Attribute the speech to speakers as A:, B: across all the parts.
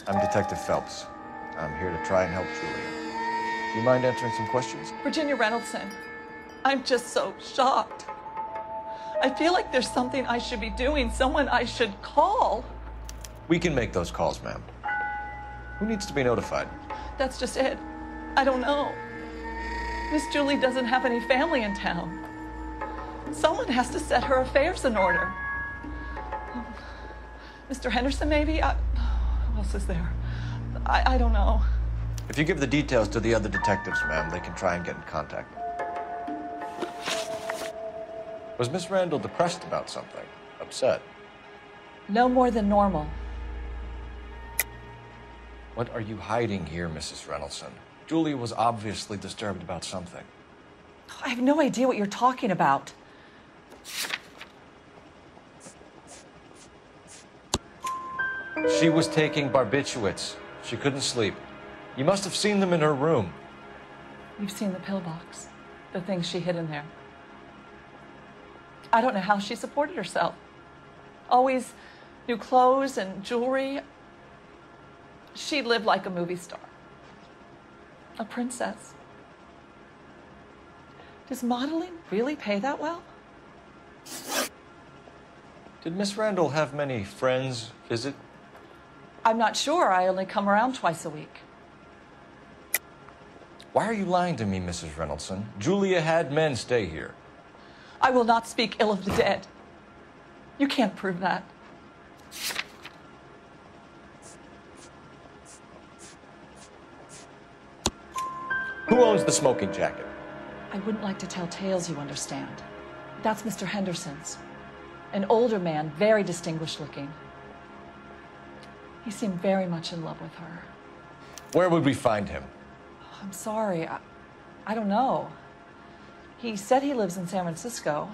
A: I'm Detective Phelps. I'm here to try and help Julia. Do you mind answering some questions?
B: Virginia Reynoldson, I'm just so shocked. I feel like there's something I should be doing, someone I should call.
A: We can make those calls, ma'am. Who needs to be notified?
B: That's just it. I don't know. Miss Julie doesn't have any family in town. Someone has to set her affairs in order. Mr. Henderson, maybe? Who else is there? I don't know.
A: If you give the details to the other detectives, ma'am, they can try and get in contact. Was Miss Randall depressed about something? Upset?
B: No more than normal.
A: What are you hiding here, Mrs. Reynoldson? Julia was obviously disturbed about something.
B: I have no idea what you're talking about.
A: She was taking barbiturates. She couldn't sleep. You must have seen them in her room.
B: You've seen the pillbox, the things she hid in there. I don't know how she supported herself. Always new clothes and jewelry. She lived like a movie star. A princess. Does modeling really pay that well?
A: Did Miss Randall have many friends visit?
B: I'm not sure. I only come around twice a week.
A: Why are you lying to me, Mrs. Reynoldson? Julia had men stay here.
B: I will not speak ill of the dead. You can't prove that.
A: Who owns the smoking jacket?
B: I wouldn't like to tell tales, you understand. That's Mr. Henderson's. An older man, very distinguished looking. He seemed very much in love with her.
A: Where would we find him?
B: I'm sorry, I don't know. He said he lives in San Francisco.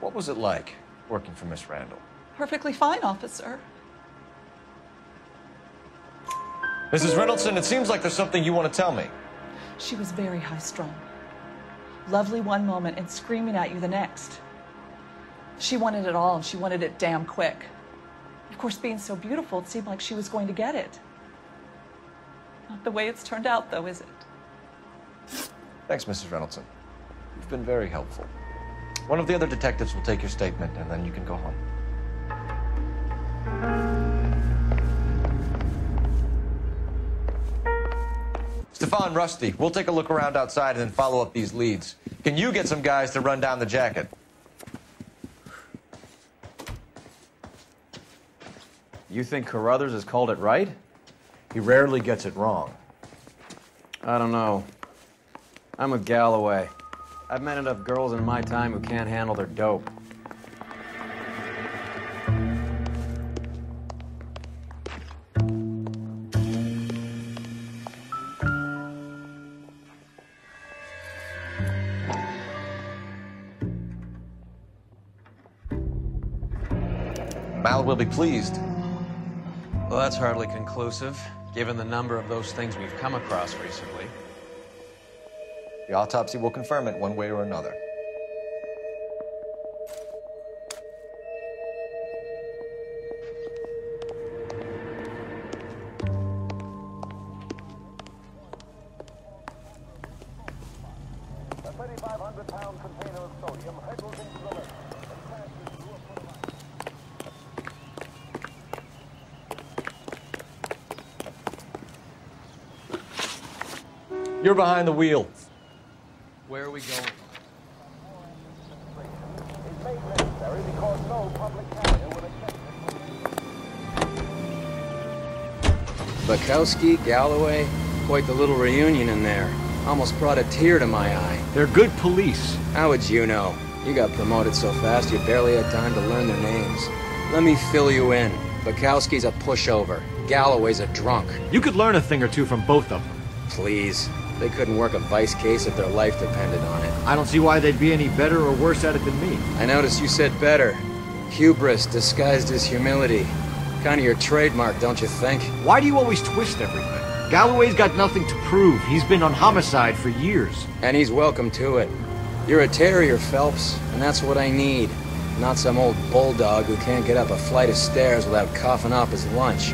A: What was it like working for Miss Randall?
B: Perfectly fine, officer.
A: Mrs. Reynoldson, it seems like there's something you want to tell me.
B: She was very high-strung. Lovely one moment and screaming at you the next. She wanted it all, and she wanted it damn quick. Of course, being so beautiful, it seemed like she was going to get it. Not the way it's turned out, though, is it?
A: Thanks, Mrs. Reynoldson. You've been very helpful. One of the other detectives will take your statement, and then you can go home. Stefan, Rusty, we'll take a look around outside and then follow up these leads. Can you get some guys to run down the jacket?
C: You think Carruthers has called it right?
A: He rarely gets it wrong.
C: I don't know. I'm with Galloway. I've met enough girls in my time who can't handle their dope.
A: Mal will be pleased.
D: Well, that's hardly conclusive, given the number of those things we've come across recently.
A: The autopsy will confirm it one way or another.
E: A 3,500-pound container of sodium hurtles into the lake and crashes through a foot of ice.
A: You're behind the wheel.
D: Where are we going?
E: Is made necessary because no public carrier will accept it.
C: Bukowski, Galloway, quite the little reunion in there. Almost brought a tear to my eye.
F: They're good police.
C: How would you know? You got promoted so fast you barely had time to learn their names. Let me fill you in. Bukowski's a pushover. Galloway's a drunk.
F: You could learn a thing or two from both of them.
C: Please. They couldn't work a vice case if their life depended on it.
F: I don't see why they'd be any better or worse at it than me.
C: I noticed you said better. Hubris disguised as humility. Kind of your trademark, don't you think?
F: Why do you always twist everything? Galloway's got nothing to prove. He's been on homicide for years.
C: And he's welcome to it. You're a terrier, Phelps, and that's what I need. Not some old bulldog who can't get up a flight of stairs without coughing up his lunch.